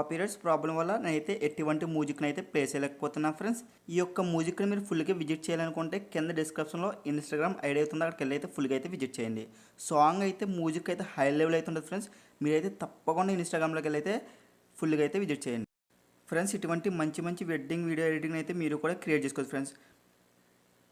Copyrights problem వల్ల నేనైతే ఎటువంటి మ్యూజిక్ని అయితే ప్లే చేయలేకపోతున్నాను ఫ్రెండ్స్. ఈ యొక్క మ్యూజిక్ని మీరు ఫుల్గా విజిట్ చేయాలనుకుంటే కింద డిస్క్రిప్షన్లో ఇన్స్టాగ్రామ్ ఐడి అవుతుంది, అక్కడికి వెళ్ళి అయితే ఫుల్గా అయితే విజిట్ చేయండి. సాంగ్ అయితే మ్యూజిక్ అయితే హై లెవెల్ అయితే ఉంటుంది ఫ్రెండ్స్. మీరైతే తప్పకుండా ఇన్స్టాగ్రామ్లోకి వెళ్ళి అయితే ఫుల్గా అయితే విజిట్ చేయండి ఫ్రెండ్స్. ఇటువంటి మంచి మంచి వెడ్డింగ్ వీడియో ఎడిటింగ్ అయితే మీరు కూడా క్రియేట్ చేసుకోవచ్చు ఫ్రెండ్స్.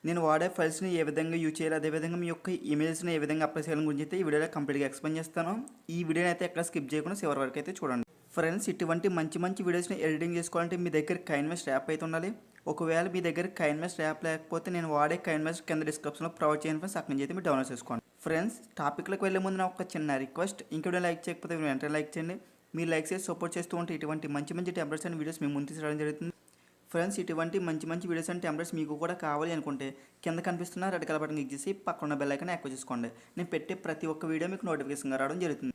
నేను వాడే ఫైల్స్ని ఏ విధంగా యూజ్ చేయాలి, అదేవిధంగా మీ యొక్క ఇమేజ్ని ఏ విధంగా అప్లై చేయాలని గురించి అయితే ఈ వీడియోలో కంప్లీట్గా ఎక్స్ప్లెయిన్ చేస్తాను. ఈ వీడియోని అయితే ఎక్కడ స్కిప్ చేయకుండా చివరి వరకు అయితే చూడండి ఫ్రెండ్స్. ఇటువంటి మంచి మంచి వీడియోస్ని ఎడిటింగ్ చేసుకోవాలంటే మీ దగ్గర కైన్మెస్ట్ యాప్ అయితే ఉండాలి. ఒకవేళ మీ దగ్గర కైన్మెస్ట్ యాప్ లేకపోతే నేను వాడే కైన్మెస్ట్ కింద డిస్క్రిప్షన్లో ప్రొవైడ్ చేయండి ఫ్రెండ్స్. అక్కడి నుంచి అయితే మీరు డౌన్లోడ్ చేసుకోండి ఫ్రెండ్స్. టాపిక్లకు వెళ్ళే ముందు నాకు ఒక చిన్న రిక్వెస్ట్, ఇంకొక లైక్ చేయకపోతే మీరు వెంటనే లైక్ చేయండి. మీరు లైక్ చేసి సపోర్ట్ చేస్తూ ఉంటే ఇటువంటి మంచి మంచి టెంప్లెట్స్ అండ్ వీడియోస్ మేము ముందు తీసుకురావడం జరుగుతుంది ఫ్రెండ్స్. ఇటువంటి మంచి మంచి వీడియోస్ అండ్ టెంప్లెట్స్ మీకు కూడా కావాలి అనుకుంటే కింద కనిపిస్తున్న రెడ్ కలర్ బటన్ క్లిక్ చేసి పక్కన ఉన్న బెల్ ఐకాన్ యాక్టివేట్ చేసుకోండి. నేను పెట్టే ప్రతి ఒక్క వీడియో మీకు నోటిఫికేషన్గా రావడం జరుగుతుంది.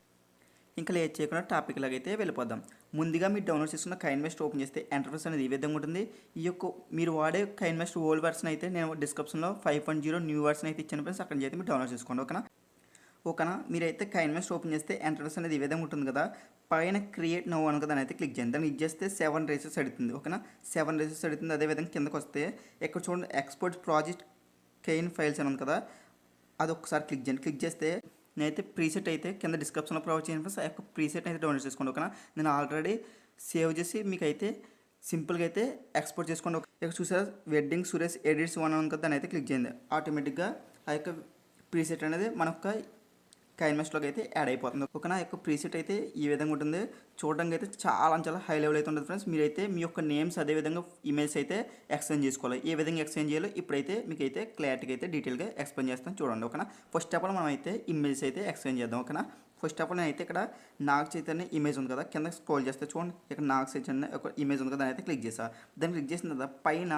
ఇంకా లేట్ చేయకుండా టాపిక్ లాగైతే వెళ్ళిపోదాం. ముందుగా మీరు డౌన్లోడ్ చేసుకున్న కైన్మెస్ట్ ఓపెన్ చేస్తే ఇంటర్ఫేస్ అనేది ఈ విధంగా ఉంటుంది. ఈ యొక్క మీరు వాడే కైన్మెస్ట్ ఓల్డ్ వర్షన్ అయితే నేను డిస్క్రిప్షన్లో 5.0 న్యూ వర్షన్ అయితే ఇచ్చాను ఫ్రెండ్స్. అక్కడి నుంచి అయితే మీరు డౌన్లోడ్ చేసుకోండి. ఓకేనా. మీరైతే కైన్మెస్ట్ ఓపెన్ చేస్తే ఇంటర్ఫేస్ అనేది ఈ విధంగా ఉంటుంది కదా. పైన క్రియేట్ నౌ అని కదా అయితే క్లిక్ చేయండి. దాన్ని చేస్తే 7 రేసెస్ అడుగుతుంది. ఓకేనా, 7 రేసెస్ అడుగుతుంది. అదేవిధంగా కిందకు వస్తే ఇక్కడ చూడండి ఎక్స్పోర్ట్ ప్రాజెక్ట్ కెయిన్ ఫైల్స్ అని ఉంది కదా, అది ఒకసారి క్లిక్ చేయండి. క్లిక్ చేస్తే నేనైతే ప్రీసెట్ అయితే కింద డిస్క్రిప్షన్లో ప్రొవైడ్ చేయండి ఫ్రెండ్స్. ఆ యొక్క ప్రీసెట్ అయితే డౌన్లోడ్ చేసుకోండి. ఓకేనా, నేను ఆల్రెడీ సేవ్ చేసి మీకు అయితే సింపుల్గా అయితే ఎక్స్పోర్ట్ చేసుకోండి. ఇక్కడ చూసారా వెడ్డింగ్ సురేష్ ఎడిట్స్ 1 అని ఉంది కదా, దాన్ని అయితే క్లిక్ చేయండి. ఆటోమేటిక్గా ఆ యొక్క ప్రీసెట్ అనేది మనకు కైన్మెస్ట్లోకి అయితే యాడ్ అయిపోతుంది. ఓకేనా, యొక్క ప్రీసెట్ అయితే ఈ విధంగా ఉంటుంది. చూడడానికి అయితే చాలా హై లెవెల్ అయితే ఉంటుంది ఫ్రెండ్స్. మీరైతే మీ యొక్క నేమ్స్ అదేవిధంగా ఇమేజ్ అయితే ఎక్స్చేంజ్ చేసుకోవాలి. ఏ విధంగా ఎక్స్చేంజ్ చేయాలో ఇప్పుడైతే మీకు అయితే క్లారిటీగా అయితే డీటెయిల్గా ఎక్స్ప్లెయిన్ చేస్తాను చూడండి. ఓకేనా, ఫస్ట్ ఆఫ్ ఆల్ మనం అయితే ఇమేజ్ అయితే ఎక్స్చేంజ్ చేద్దాం. ఓకేనా, ఫస్ట్ ఆఫ్ ఆల్ నేను అయితే ఇక్కడ నాగ చైతన్య ఇమేజ్ ఉంది కదా, కింద స్క్రోల్ చేస్తే చూడండి ఇక్కడ నాగ చైతన్య ఒక ఇమేజ్ ఉంది కదా, దాన్ని అయితే క్లిక్ చేసా. దాన్ని క్లిక్ చేసిన తర్వాత పైన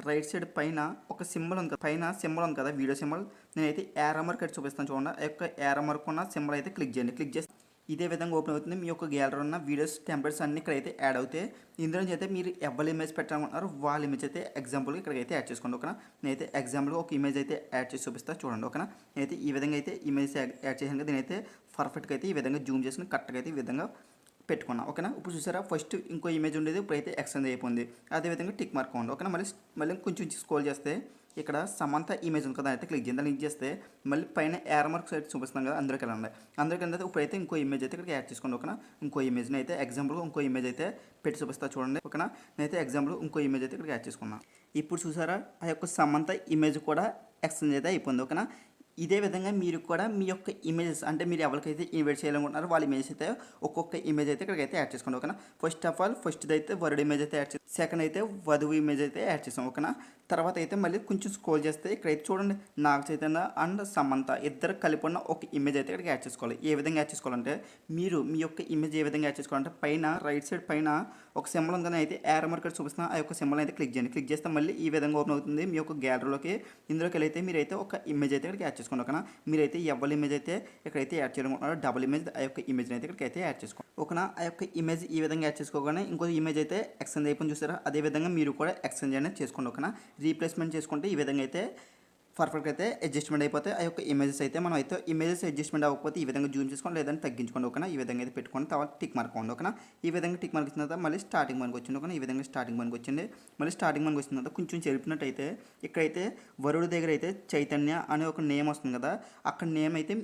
రైట్ సైడ్ పైన ఒక సింబల్ ఉంది కదా, పైన సింబల్ ఉంది కదా వీడియో సింబల్, నేనైతే యారో మార్క్ అయితే చూపిస్తాను చూడండి. ఆ యొక్క యారో మార్క్ ఉన్న సింబల్ అయితే క్లిక్ చేయండి. క్లిక్ చేస్తే ఇదే విధంగా ఓపెన్ అవుతుంది. మీ యొక్క గ్యాలరీ ఉన్న వీడియోస్ టెంప్లెట్స్ అన్ని ఇక్కడ అయితే యాడ్ అవుతాయి. ఇందులో నుంచి అయితే మీరు ఎవరి ఇమేజ్ పెట్టాలనుకుంటున్నారో వాళ్ళ ఇమేజ్ అయితే ఎగ్జాంపుల్గా ఇక్కడికైతే యాడ్ చేసుకోండి. ఓకేనా, నేనైతే ఎగ్జాంపుల్గా ఒక ఇమేజ్ అయితే యాడ్ చేసి చూపిస్తాను చూడండి. ఓకేనా, నేనైతే ఈ విధంగా అయితే ఇమేజ్ యాడ్ చేసాను కదా, దీనైతే పర్ఫెక్ట్గా అయితే ఈ విధంగా జూమ్ చేసుకుని కరెక్ట్గా అయితే ఈ విధంగా పెట్టుకున్నా. ఓకేనా, ఇప్పుడు చూసారా ఫస్ట్ ఇంకో ఇమేజ్ ఉండేది, ఇప్పుడైతే ఎక్స్చేంజ్ అయిపోయింది. అదేవిధంగా టిక్ మార్క్ ఉంది. ఓకేనా, మళ్ళీ కొంచెం స్క్రోల్ చేస్తే ఇక్కడ సమంత ఇమేజ్ ఉంది కదా, అయితే క్లిక్ చేయండి. క్లిక్ చేస్తే మళ్ళీ పైన యారో మార్క్ సైడ్ చూపిస్తాం కదా, అందరికి వెళ్ళండి. అందరికి వెళ్ళితే ఇప్పుడైతే ఇంకో ఇమేజ్ అయితే ఇక్కడికి యాడ్ చేసుకోండి. ఓకేనా, ఇంకో ఇమేజ్ని అయితే ఎగ్జాంపుల్గా ఇంకో ఇమేజ్ అయితే పెట్టి చూపిస్తా చూడండి. ఓకేనా, నేనైతే ఎగ్జాంపుల్ ఇంకో ఇమేజ్ అయితే ఇక్కడికి యాడ్ చేసుకున్నాను. ఇప్పుడు చూసారా ఆ యొక్క సమంత ఇమేజ్ కూడా ఎక్స్చేంజ్ అయితే అయిపోయింది. ఓకేనా, ఇదే విధంగా మీరు కూడా మీ యొక్క ఇమేజెస్ అంటే మీరు ఎవరికైతే ఇన్వైట్ చేయాలనుకుంటున్నారో వాళ్ళ ఇమేజ్ అయితే ఒక్కొక్క ఇమేజ్ అయితే ఇక్కడికైతే యాడ్ చేసుకోండి. ఓకేనా, ఫస్ట్ ఆఫ్ ఆల్ ఫస్ట్ది అయితే వరుడు ఇమేజ్ అయితే యాడ్ చేస్తాం, సెకండ్ అయితే వధువు ఇమేజ్ అయితే యాడ్ చేస్తాం. ఓకేనా, తర్వాత అయితే మళ్ళీ కొంచెం స్క్రోల్ చేస్తే ఇక్కడైతే చూడండి నాగ చైతన్య అండ్ సమంత ఇద్దరు కలిపి ఉన్న ఒక ఇమేజ్ అయితే ఇక్కడికి యాడ్ చేసుకోవాలి. ఏ విధంగా యాడ్ చేసుకోవాలంటే మీరు మీ యొక్క ఇమేజ్ ఏ విధంగా యాడ్ చేసుకోవాలంటే పైన రైట్ సైడ్ పైన ఒక సింబల్ ఉందని అయితే యారో మార్క్ చూపిస్తున్నా, ఆ యొక్క సింబల్ అయితే క్లిక్ చేయండి. క్లిక్ చేస్తే మళ్ళీ ఈ విధంగా ఓపెన్ అవుతుంది మీ యొక్క గ్యాలరీలోకి. ఇందులోకి వెళ్ళైతే మీరైతే ఒక ఇమేజ్ అయితే ఇక్కడికి యాడ్ చేసుకోండి. ఓకేనా, మీరైతే ఎవరి ఇమేజ్ అయితే ఇక్కడైతే యాడ్ చేయాలనుకుంటున్నారో డబుల్ ఇమేజ్ ఆ యొక్క ఇమేజ్ని అయితే ఇక్కడికి అయితే యాడ్ చేసుకోండి. ఓకేనా, ఆ యొక్క ఇమేజ్ ఈ విధంగా యాడ్ చేసుకోగానే ఇంకో ఇమేజ్ అయితే ఎక్స్చేంజ్ అయిపోయింది చూసారా, అదే విధంగా మీరు కూడా ఎక్స్చేంజ్ అనేది చేసుకోండి. ఓకేనా, రీప్లేస్మెంట్ చేసుకుంటే ఈ విధంగా అయితే పర్ఫెక్ట్ అయితే అడ్జస్ట్మెంట్ అయిపోతే ఆ యొక్క ఇమేజెస్ అయితే మనం అయితే ఇమేజెస్ అడ్జస్ట్మెంట్ అవ్వకపోతే ఈ విధంగా జూమ్ చేసుకోండి, లేదంటే తగ్గించుకోండి. ఓకేనా, ఈ విధంగా అయితే పెట్టుకోండి. తర్వాత టిక్ మార్క్ ఉంది. ఓకేనా, ఈ విధంగా టిక్ మార్క్ ఇచ్చిన తర్వాత మళ్ళీ స్టార్టింగ్ మనకి వచ్చింది. ఓకేనా, ఈ విధంగా స్టార్టింగ్ మనకి వచ్చింది. మళ్ళీ స్టార్టింగ్ మనకి వచ్చిన తర్వాత కొంచెం చెరిపినట్టయితే ఇక్కడైతే వరుడు దగ్గర అయితే చైతన్య అనే ఒక నేమ్ వస్తుంది కదా, అక్కడ నేమ్ అయితే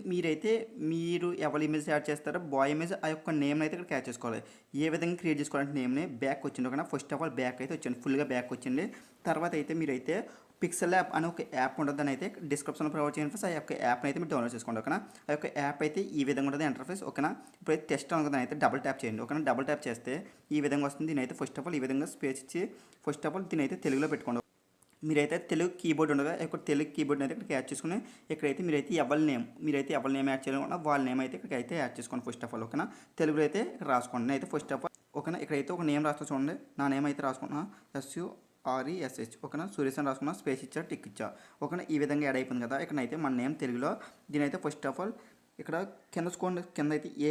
మీరు ఎవరి ఇమేజ్ యాడ్ చేస్తారో బాయ్ ఇమేజ్ ఆ యొక్క నేమ్ అయితే ఇక్కడ క్యాచ్ చేసుకోవాలి. ఏ విధంగా క్రియేట్ చేసుకోవాలంటే నేమ్ని బ్యాక్ వచ్చింది. ఓకేనా, ఫస్ట్ ఆఫ్ ఆల్ బ్యాక్ అయితే వచ్చింది, ఫుల్గా బ్యాక్ వచ్చింది. తర్వాత అయితే మీరైతే పిక్సెల్ యాప్ అనే ఒక యాప్ ఉంటుందని అయితే డిస్క్రిప్షన్లో ప్రొవైడ్ చేయండి ఫ్రెండ్స్. ఆ యొక్క యాప్ని అయితే మీరు డౌన్లోడ్ చేసుకోండి. ఓకేనా, ఆ యొక్క యాప్ అయితే ఈ విధంగా ఉంటుంది ఇంటర్ఫేస్. ఓకేనా, ఇప్పుడైతే టెస్ట్ అనుకుందని అయితే డబుల్ ట్యాప్ చేయండి. ఓకేనా, డబుల్ ట్యాప్ చేస్తే ఈ విధంగా వస్తుంది. దీని అయితే ఫస్ట్ ఆఫ్ ఆల్ ఈ విధంగా స్పేస్ ఇచ్చి ఫస్ట్ ఆఫ్ ఆల్ దీని అయితే తెలుగులో పెట్టుకోండి. మీరైతే తెలుగు కీబోర్డ్ ఉండగా ఇక్కడ తెలుగు కీబోర్డ్ని అయితే ఇక్కడికి యాడ్ చేసుకుని ఇక్కడైతే మీరైతే ఎవరి నేమ్ యాడ్ చేయాలనుకున్నా వాళ్ళ నేమ్ అయితే ఇక్కడికి అయితే యాడ్ చేసుకోండి ఫస్ట్ ఆఫ్ ఆల్. ఓకేనా, తెలుగులో అయితే ఇక్కడ రాసుకోండి. నేను అయితే ఫస్ట్ ఆఫ్ ఆల్ ఓకేనా ఇక్కడైతే ఒక నేమ్ రాస్తా చూడండి. నా నేమ్ అయితే రాసుకున్నా SURESH. ఓకేనా, సురేష్ అని రాసుకున్నా, స్పేస్ ఇచ్చా, టిక్ ఇచ్చా. ఓకేనా, ఈ విధంగా యాడ్ అయిపోయింది కదా. ఇక్కడైతే మన నేమ్ తెలుగులో దీని అయితే ఫస్ట్ ఆఫ్ ఆల్ ఇక్కడ కింద చూడండి, కింద అయితే ఏ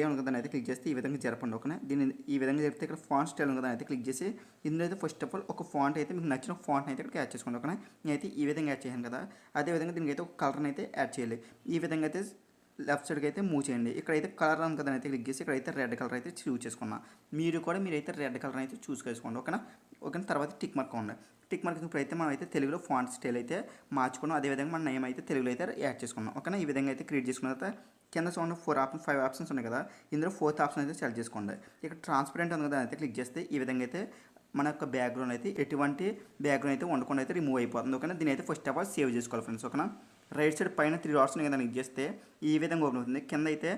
ఉంది కదా అయితే క్లిక్ చేస్తే ఈ విధంగా జరపండి. ఓకేనా, దీన్ని ఈ విధంగా జరిపితే ఇక్కడ ఫాంట్ స్టైల్ ఉంది కదా అయితే క్లిక్ చేసి ఇందులో అయితే ఫస్ట్ ఆఫ్ ఆల్ ఒక ఫాంట్ అయితే మీకు నచ్చిన ఫాంట్ని అయితే ఇక్కడ యాడ్ చేసుకోండి. ఓకేనా, నేనైతే ఈ విధంగా యాడ్ చేశాను కదా, అదేవిధంగా దీనికి అయితే ఒక కలర్ని అయితే యాడ్ చేయాలి. ఈ విధంగా అయితే లెఫ్ట్ సైడ్కి అయితే మూవ్ చేయండి. ఇక్కడైతే కలర్ ఉంది కదా అయితే క్లిక్ చేసి ఇక్కడైతే రెడ్ కలర్ అయితే చూస్ చేసుకున్నా. మీరైతే రెడ్ కలర్ అయితే చూస్ చేసుకోండి. ఓకేనా. తర్వాత టిక్ మార్క్ ఉంది. టిక్ మార్క్ ఇప్పుడైతే మనం అయితే తెలుగులో ఫాంట్ స్టైల్ అయితే మార్చుకున్నాం. అదేవిధంగా మన నేమ్ అయితే తెలుగులో అయితే యాడ్ చేసుకున్నాం. ఓకేనా. ఈ విధంగా అయితే క్రియేట్ చేసుకున్న తర్వాత కింద చూడండి 5 ఆప్షన్స్ ఉన్నాయి కదా, ఇందులో 4th ఆప్షన్ అయితే సెలెక్ట్ చేసుకోండి. ఇక్కడ ట్రాన్స్పరెంట్ ఉంది కదా అయితే క్లిక్ చేస్తే ఈ విధంగా అయితే మన యొక్క బ్యాక్గ్రౌండ్ అయితే ఎటువంటి బ్యాక్గ్రౌండ్ అయితే ఉండకుండా అయితే రిమూవ్ అయిపోతుంది. ఓకేనా. దీని అయితే ఫస్ట్ ఆఫ్ ఆల్ సేవ్ చేసుకోవాలి ఫ్రెండ్స్. ఓకేనా. రైట్ సైడ్ పైన 3 డాట్స్ ఉన్నాయి కదా క్లిక్ చేస్తే ఈ విధంగా ఓపెన్ అవుతుంది. కింద అయితే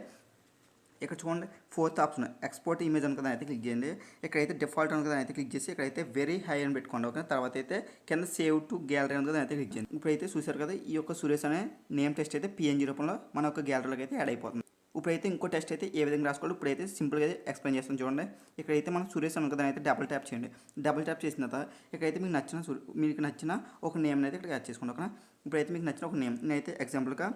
ఇక్కడ చూడండి 4th ఆప్షన్ ఎక్స్పోర్ట్ ఇమేజ్ అని కదా అయితే క్లిక్ చేయండి. ఇక్కడైతే డిఫాల్ట్ అని కదా అయితే క్లిక్ చేసి ఇక్కడైతే వెరీ హై అని పెట్టుకోండి. ఓకే. తర్వాత అయితే కింద సేవ్ టు గ్యాలరీ అని కదా అయితే క్లిక్ చేయండి. ఇప్పుడైతే చూసారు కదా ఈ యొక్క సురేష్ అనే నేమ్ టెస్ట్ అయితే PNG రూపంలో మన యొక్క గ్యాలరీలోకి అయితే యాడ్ అయిపోతుంది. ఇప్పుడైతే ఇంకో టెస్ట్ అయితే ఏ విధంగా రాసుకోవాలి ఇప్పుడైతే సింపుల్గా అయితే ఎక్స్ప్లెయిన్ చేస్తాను చూడండి. ఇక్కడైతే మనం సురేష్ అని కదా అయితే డబుల్ ట్యాప్ చేయండి. డబుల్ ట్యాప్ చేసిన తర్వాత ఇక్కడైతే మీకు నచ్చిన ఒక నేమ్ అయితే ఇక్కడ యాడ్ చేసుకోండి. ఓకేనా. ఇప్పుడైతే మీకు నచ్చిన ఒక నేమ్ నేనైతే ఎగ్జాంపుల్గా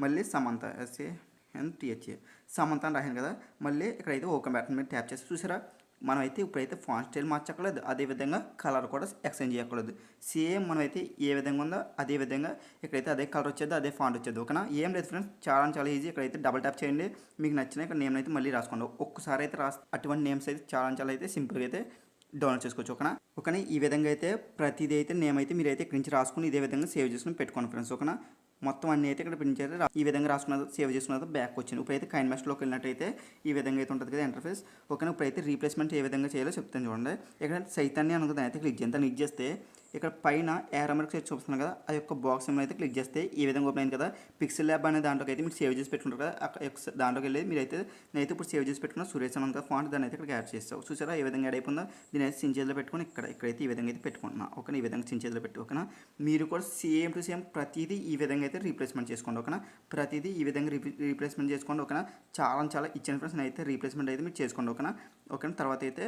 మళ్ళీ సమంత SANTHA సమంత అని రాశాను కదా, మళ్ళీ ఇక్కడైతే ఓకే బటన్ మీద ట్యాప్ చేసి చూసారా మనమైతే ఇప్పుడైతే ఫాంట్ స్టైల్ మార్చక్కర్లేదు, అదేవిధంగా కలర్ కూడా ఎక్స్చేంజ్ చేయక్కర్లేదు. సేమ్ మనమైతే ఏ విధంగా ఉందో అదే విధంగా ఇక్కడైతే అదే కలర్ వచ్చేది, అదే ఫాంట్ వచ్చేది. ఓకేనా. ఏం లేదు ఫ్రెండ్స్, చాలా ఈజీ. ఇక్కడైతే డబుల్ ట్యాప్ చేయండి, మీకు నచ్చిన ఇక్కడ నేమ్ అయితే మళ్ళీ రాసుకోండి. ఒక్కసారి అయితే అటువంటి నేమ్స్ అయితే చాలా అయితే సింపుల్గా అయితే డౌన్లోడ్ చేసుకోవచ్చు. ఓకేనా. ఈ విధంగా అయితే ప్రతిదీ అయితే నేమ్ అయితే మీరైతే ఇక్కడి నుంచి రాసుకుని ఇదే విధంగా సేవ్ చేసుకుని పెట్టుకోండి ఫ్రెండ్స్. ఓకేనా. మొత్తం అన్నీ అయితే ఇక్కడ ప్రింట్ చేయాలి. ఈ విధంగా రాసుకున్నది సేవ్ చేసుకున్నది బ్యాక్ వచ్చింది. ఇప్పుడైతే కైన్ మాస్టర్లోకి వెళ్ళినట్టయితే ఈ విధంగా అయితే ఉంటుంది కదా ఇంటర్ఫేస్. ఓకేనా. ఇప్పుడైతే రీప్లేస్మెంట్ ఏ విధంగా చేయాలో చెప్తాను చూడండి. ఇక్కడ చైతన్య అనుకుంది అయితే క్లిక్ చేయండి. క్లిక్ చేస్తే ఇక్కడ పైన ఏరో మార్క్ చూపిస్తున్నాను కదా, ఆ యొక్క బాక్స్ ఏమైనా అయితే క్లిక్ చేస్తే ఈ విధంగా ఓపెన్ అయింది కదా. పిక్సెల్ ల్యాబ్ అనే దాంట్లోకి అయితే మీరు సేవ్ చేసి పెట్టుకుంటారు కదా, దాంట్లోకి వెళ్ళి మీరైతే నేనైతే ఇప్పుడు సేవ్ చేసి పెట్టుకున్న సురేష్ అని కదా ఫాంట్, దాన్ని అయితే ఇక్కడ యాడ్ చేస్తావు. చూసారా ఏ విధంగా యాడ్ అయిపోయిందో. దీని అయితే సించేజ్లో పెట్టుకుని ఇక్కడైతే ఈ విధంగా అయితే పెట్టుకుంటున్నా. ఓకేనా. ఈ విధంగా సించేజ్లో పెట్టి ఓకేనా. మీరు కూడా సేమ్ టు సేమ్ ప్రతిదీ ఈ విధంగా అయితే రీప్లేస్మెంట్ చేసుకోండి. ఓకేనా. ప్రతిదీ ఈ విధంగా రీప్లేస్మెంట్ చేసుకోండి. ఓకేనా. చాలా ఇచ్చిన ఫ్రెండ్స్ అయితే రీప్లేస్మెంట్ అయితే మీరు చేసుకోండి. ఓకేనా. తర్వాత అయితే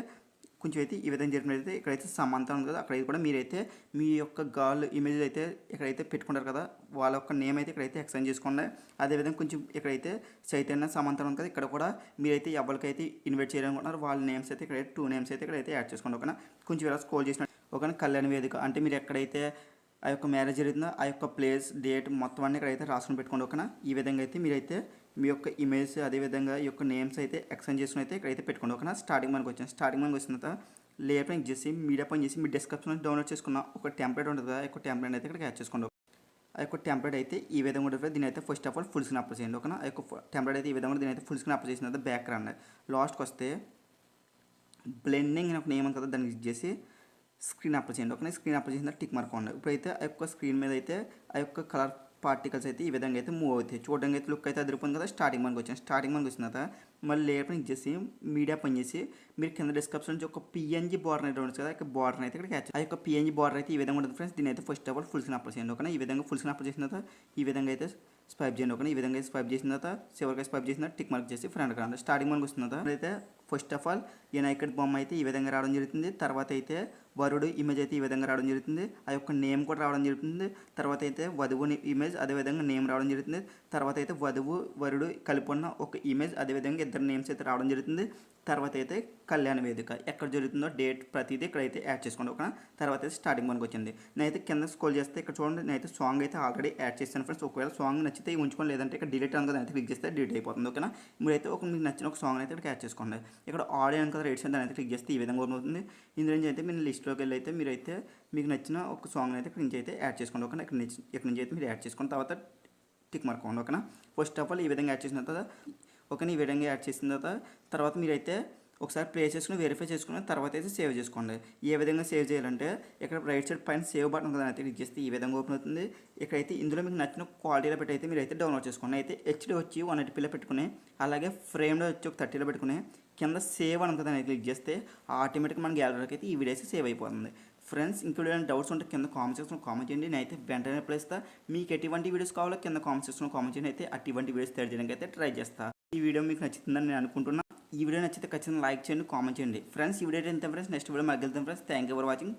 కొంచెం అయితే ఈ విధంగా జరిగినట్లయితే ఇక్కడైతే సమంత ఉంది కదా, అక్కడైతే కూడా మీరైతే మీ యొక్క గర్ల్ ఇమేజ్ అయితే ఇక్కడైతే పెట్టుకుంటారు కదా, వాళ్ళ యొక్క నేమ్ అయితే ఇక్కడైతే ఎక్స్చేంజ్ చేసుకోండి. అదేవిధంగా కొంచెం ఇక్కడైతే చైతన్య సమంత ఉంది కదా, ఇక్కడ కూడా మీరైతే ఎవరికైతే ఇన్వైట్ చేయాలనుకుంటున్నారు వాళ్ళ నేమ్స్ అయితే ఇక్కడైతే 2 నేమ్స్ అయితే ఇక్కడైతే యాడ్ చేసుకోండి. ఓకేనా. కొంచెం ఇలా స్క్రోల్ చేసిన ఓకేనా. కళ్యాణ వేదిక అంటే మీరు ఎక్కడైతే ఆ యొక్క మ్యారేజ్ జరుగుతుందో ఆ యొక్క ప్లేస్ డేట్ మొత్తం అన్నీ ఇక్కడైతే రాసుకుని పెట్టుకోండి. ఓకేనా. ఈ విధంగా అయితే మీరైతే మీ యొక్క ఇమేజ్ అదేవిధంగా ఈ యొక్క నేమ్స్ అయితే ఎక్స్చేంజ్ చేసుకుని అయితే ఇక్కడైతే పెట్టుకోండి. ఓకేనా. స్టార్టింగ్ మనకు వచ్చిన తర్వాత లేయర్ పని చేసి మీడియా పని చేసి మీ డిస్క్రిప్షన్లో డౌన్లోడ్ చేసుకున్న ఒక టెంప్లెట్ ఉంటుంది కదా, ఆ యొక్క టెంప్లెట్ అయితే ఇక్కడ యాడ్ చేసుకోండి. ఆ యొక్క టెంప్లెట్ అయితే ఈ విధంగా ఉంటుంది. దీని అయితే first of all full screen apply చేయండి. ఓకేనా. ఆ యొక్క టెంప్లెట్ అయితే ఈ విధంగా దీని అయితే ఫుల్ స్క్రీన్ అప్లై చేసిన తర్వాత బ్యాక్ రండి. లాస్ట్కి వస్తే బ్లెండింగ్ అని ఒక నేమ్ ఉంది కదా, దాన్ని యూజ్ చేసి స్క్రీన్ అప్లై చేయండి. ఓకే. స్క్రీన్ అప్లై చేసిన టిక్ మార్క్ ఉంది. ఇప్పుడైతే ఆ యొక్క స్క్రీన్ మీద అయితే ఆ యొక్క కలర్ పార్టికల్స్ అయితే ఈ విధంగా అయితే మూవ్ అవుతాయి. చూడడానికి అయితే లుక్ అయితే అదిరిపోయింది కదా. స్టార్టింగ్ మనకు వచ్చిన తర్వాత మళ్ళీ లేయర్ పని చేసి మీడియా పని చేసి మీరు కింద డిస్క్రిప్షన్ నుంచి ఒక PNG బార్డర్ అయితే ఉంటుంది కదా, ఆ బార్డర్ అయితే ఇక్కడ క్యాచ్. ఆ యొక్క PNG బార్డర్ అయితే ఈ విధంగా ఉంటుంది ఫ్రెండ్స్. దీని అయితే first of all full screen apply చేయండి. ఓకే. ఈ విధంగా ఫుల్ స్క్రీన్ అప్లై చేసిన తర్వాత ఈ విధంగా అయితే స్వైప్ చేయండి. ఓకే. ఈ విధంగా స్వైప్ చేసిన తర్వాత చివరికి స్వైప్ చేసిన టిక్ మార్క్ చేసి ఫ్రంట్ రండి. స్టార్టింగ్ మనకు వస్తుంది కదా. అయితే ఫస్ట్ ఆఫ్ ఆల్ వినాయకుడి బొమ్మ అయితే ఈ విధంగా రావడం జరుగుతుంది. తర్వాత అయితే వరుడు ఇమేజ్ అయితే ఈ విధంగా రావడం జరుగుతుంది. ఆ యొక్క నేమ్ కూడా రావడం జరుగుతుంది. తర్వాత అయితే వధువు ఇమేజ్ అదేవిధంగా నేమ్ రావడం జరుగుతుంది. తర్వాత అయితే వధువు వరుడు కలిపి ఉన్న ఒక ఇమేజ్ అదేవిధంగా ఇద్దరు నేమ్స్ అయితే రావడం జరుగుతుంది. తర్వాత అయితే కళ్యాణ వేదిక ఎక్కడ జరుగుతుందో డేట్ ప్రతిదీ ఇక్కడైతే యాడ్ చేసుకోండి. ఓకేనా. తర్వాత అయితే స్టార్టింగ్ మనకు వచ్చింది. నేనైతే కింద స్క్రోల్ చేస్తే ఇక్కడ చూడండి, నేనైతే సాంగ్ అయితే ఆల్రెడీ యాడ్ చేస్తాను ఫ్రెండ్స్. ఒకవేళ సాంగ్ నచ్చితే ఉంచుకోండి, లేదంటే ఇక్కడ డిలీట్ అని కదా అయితే క్లిక్ చేస్తే డిలీట్ అయిపోతుంది. ఓకేనా. మీరైతే మీకు నచ్చిన ఒక సాంగ్ అయితే ఇక్కడ యాడ్ చేసుకోండి. ఇక్కడ ఆడియో అని కదా రేట్స్ దాని అయితే క్లిక్ చేస్తే ఈ విధంగా అవుతుంది. ఇందులో నుంచి అయితే మీరు లిస్ట్లోకి వెళ్ళి అయితే మీరైతే మీకు నచ్చిన ఒక సాంగ్ అయితే ఇక్కడ నుంచి అయితే యాడ్ చేసుకోండి. ఓకేనా. ఇక్కడ నుంచి అయితే మీరు యాడ్ చేసుకున్న తర్వాత టిక్ మార్క్ అవ్వండి. ఓకేనా. ఫస్ట్ ఆఫ్ ఆల్ ఈ విధంగా యాడ్ చేసిన తర్వాత ఓకేనా. ఈ విధంగా యాడ్ చేసిన తర్వాత మీరైతే ఒకసారి ప్లే చేసుకుని వెరిఫై చేసుకుని తర్వాత అయితే సేవ్ చేసుకోండి. ఏ విధంగా సేవ్ చేయాలంటే ఇక్కడ రైట్ సైడ్ పైన సేవ్ బటన్ కదా అయితే క్లిక్ చేస్తే ఈ విధంగా ఓపెన్ అవుతుంది. ఇక్కడైతే ఇందులో మీకు నచ్చిన క్వాలిటీలో పెట్టి అయితే మీరు అయితే డౌన్లోడ్ చేసుకోండి. అయితే HD వచ్చి 180లో పెట్టుకుని అలాగే ఫ్రేమ్లో వచ్చి ఒక 30లో పెట్టుకుని కింద సేవ్ అని కదా క్లిక్ చేస్తే ఆటోమేటిక్గా మన గ్యాలరీకి అయితే ఈ వీడియో అయితే సేవ్ అయిపోతుంది. ఫ్రెండ్స్ ఇంక్లూడ్ ఏమైనా డౌట్స్ ఉంటే కింద కామెంట్ సెక్షన్లో కామెంట్ చేయండి. నేనైతే వెంటనే రిప్లై ఇస్తాను. మీకు ఎటువంటి వీడియోస్ కావాలో కింద కామెంట్ సెక్షన్లో కామెంట్ చేయండి. అయితే అటువంటి వీడియోస్ తయారు చేయడానికి అయితే ట్రై చేస్తాను. ఈ వీడియో మీకు నచ్చుతుందని నేను అనుకుంటున్నాను. ఈ వీడియో నచ్చితే ఖచ్చితంగా లైక్ చేయండి, కామెంట్ చేయండి ఫ్రెండ్స్. ఈ వీడియో అయితే ఫ్రెండ్స్ నెక్స్ట్ వీడియో మళ్ళీ వెళ్తాం friends. Thank you for watching.